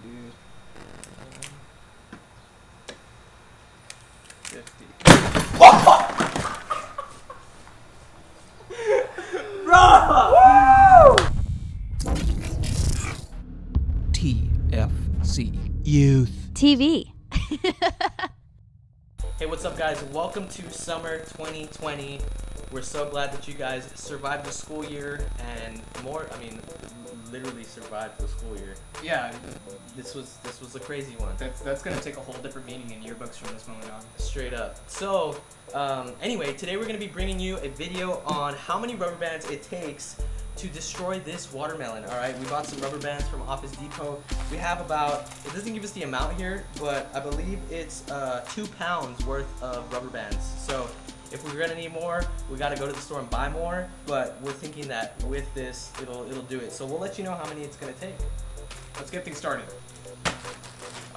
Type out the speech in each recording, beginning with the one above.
dude. 50. Bro! TFC Youth TV. Hey, what's up, guys? Welcome to summer 2020. We're so glad that you guys survived the school year and more. I mean, literally survived the school year. Yeah, This was a crazy one. that's gonna take a whole different meaning in yearbooks from this moment on. Straight up. So, anyway, today we're gonna be bringing you a video on how many rubber bands it takes to destroy this watermelon. All right, we bought some rubber bands from Office Depot. We have about, it doesn't give us the amount here, but I believe it's 2 pounds worth of rubber bands. So if we're gonna need more, we gotta go to the store and buy more, but we're thinking that with this, it'll do it. So we'll let you know how many it's gonna take. Let's get things started.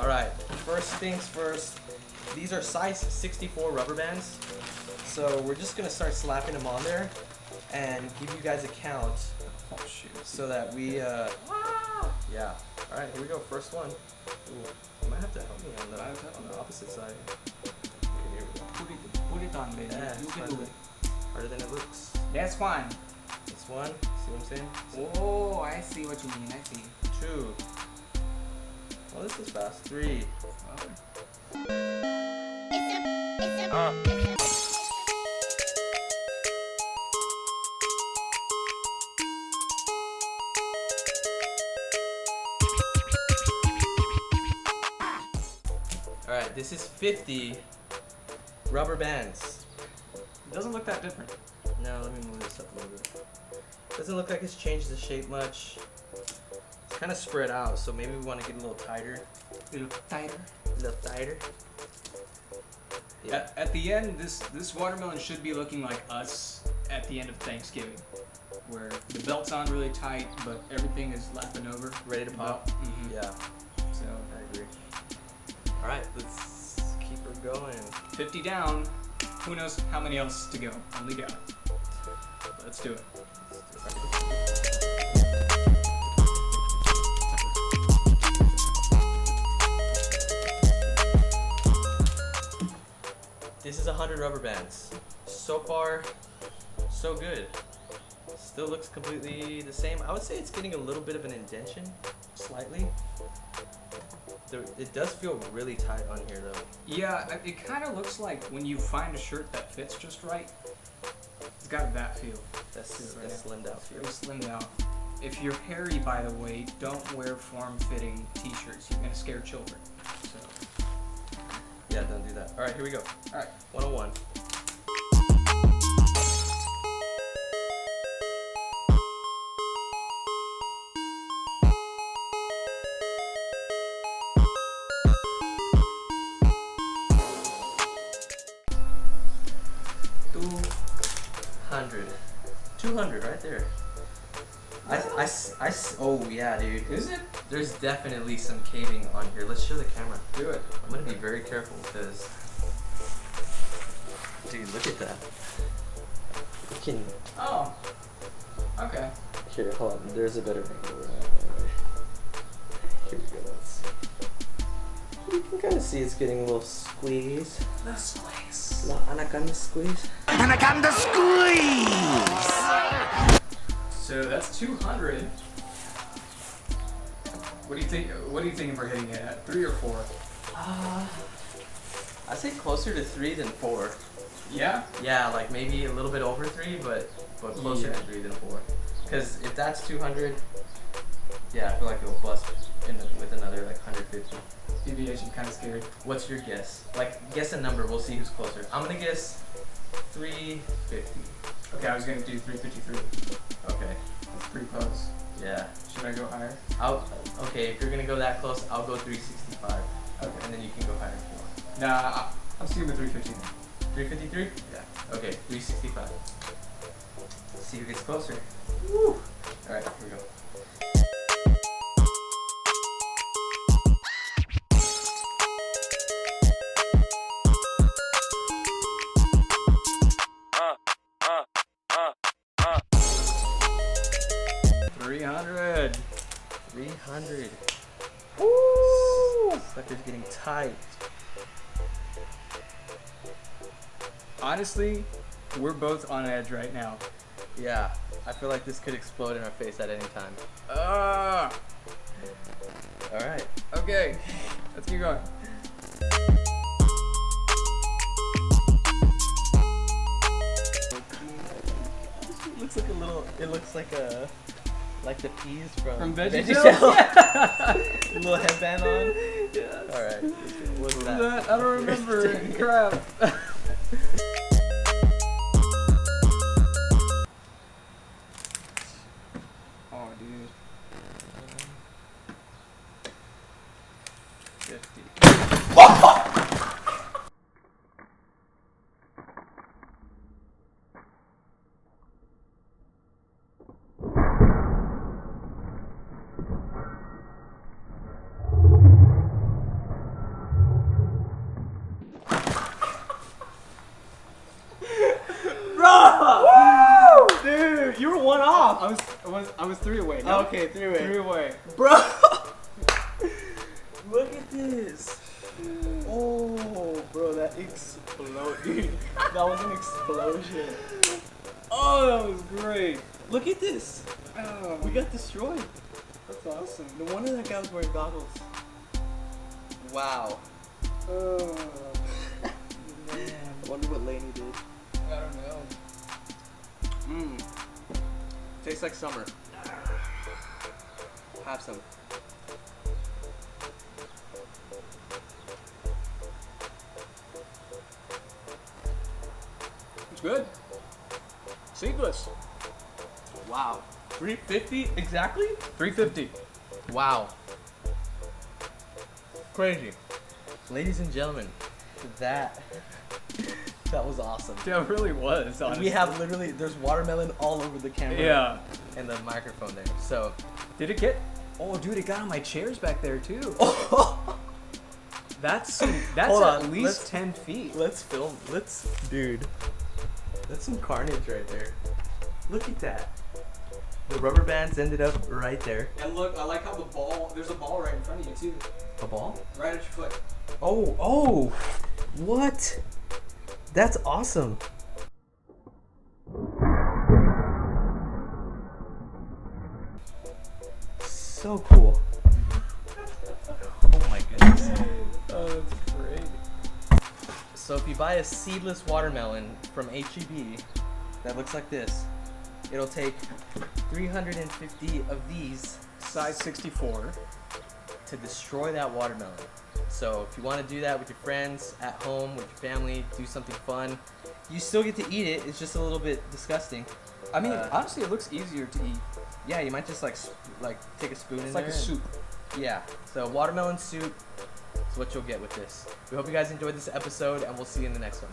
All right, first things first, these are size 64 rubber bands. So we're just gonna start slapping them on there and give you guys a count. Oh shoot. So that we, yeah. All right, here we go. First one. Ooh, you might have to help me on the opposite side. Okay, here we go. Put it on, baby. Yeah, You it's can harder do it. Harder than it looks. That's one. This one. See what I'm saying? Oh, I see what you mean. I see. 2. Oh, this is fast. 3. All right, this is 50 rubber bands. It doesn't look that different. Now let me move this up a little bit. Doesn't look like it's changed the shape much. It's kind of spread out, so maybe we want to get a little tighter. A little tighter. A little tighter. Yeah. At the end, this watermelon should be looking like us at the end of Thanksgiving, where the belt's on really tight, but everything is lapping over. Ready to pop? Mm-hmm. Yeah, So I agree. All right, let's keep her going. 50 down. Who knows how many else to go? Only God. Let's do it. This is 100 rubber bands. So far, so good. Still looks completely the same. I would say it's getting a little bit of an indentation, slightly. It does feel really tight on here though. Yeah, it kind of looks like when you find a shirt that fits just right. It's got that feel. That's Right now. slimmed out feel. It was slimmed out. If you're hairy, by the way, don't wear form-fitting t-shirts. You're gonna scare children. So, Yeah, don't do that. All right, here we go. all right. 101. $200. 200 right there. Oh yeah, dude. Is it? There's definitely some caving on here. Let's show the camera. Do it. I'm gonna be very careful because, dude, look at that. You can, Oh. Okay. here, hold on. There's a better angle. Here we go. You can kind of see it's getting a little squeeze. The squeeze. Little anaconda squeeze. Anaconda squeeze! So that's 200. What do you think? What do you think if we're hitting it at 3 or 4? I'd say closer to 3 than 4. Yeah. Yeah, like maybe a little bit over 3, but closer Yeah. to 3 than 4. Because if that's 200, yeah, I feel like it'll bust with another like 150. Deviation, kind of scared. What's your guess? Like, guess a number. We'll see who's closer. I'm gonna guess 350. Okay, I was gonna do 353. Okay. That's pretty close. Yeah. Should I go higher? Okay, if you're gonna go that close, I'll go 365. Okay. And then you can go higher if you want. Nah, I'm sticking with 350. 353? Yeah. Okay, 365. Let's see who gets closer. Woo! Alright, here we go. Ooh! Sucker's getting tight. Honestly, we're both on edge right now. Yeah, I feel like this could explode in our face at any time. All right. Okay, let's keep going. It looks like a little. It looks like the peas from VeggieTales? A little headband on. Yes. All right. What's that? I don't remember. Crap. Oh, dude. 50. Dude, you were one off. I was 3 away. No? Okay, 3 away. 3 away. Bro, look at this. Oh, bro, that exploded. Dude, that was an explosion. Oh, that was great. Look at this. Oh, We got destroyed. that's awesome. No wonder that guy was wearing goggles. Wow. Oh, Man, wonder what Laney did. I don't know. Mmm. Tastes like summer. Have some. It's good. Seedless. Wow. 350 exactly? 350. Wow. Crazy. Ladies and gentlemen, that was awesome. Yeah, it really was, honestly. We have literally, there's watermelon all over the camera. Yeah. And the microphone there. So, Did it get? Oh, dude, it got on my chairs back there too. That's Hold at on, least let's- 10 feet. let's film. Dude. That's some carnage right there. Look at that. The rubber bands ended up right there. And look, I like how there's a ball right in front of you too. A ball? Right at your foot. Oh, what? That's awesome. So cool. Oh my goodness. Oh, that's great. So if you buy a seedless watermelon from HEB that looks like this, it'll take 350 of these Size 64. to destroy that watermelon. So if you want to do that with your friends, at home, with your family, do something fun, you still get to eat it. It's just a little bit disgusting. I mean, honestly, it looks easier to eat. Yeah, you might just like take a spoon in It's there. like a soup. Yeah. So watermelon soup is what you'll get with this. We hope you guys enjoyed this episode, and we'll see you in the next one.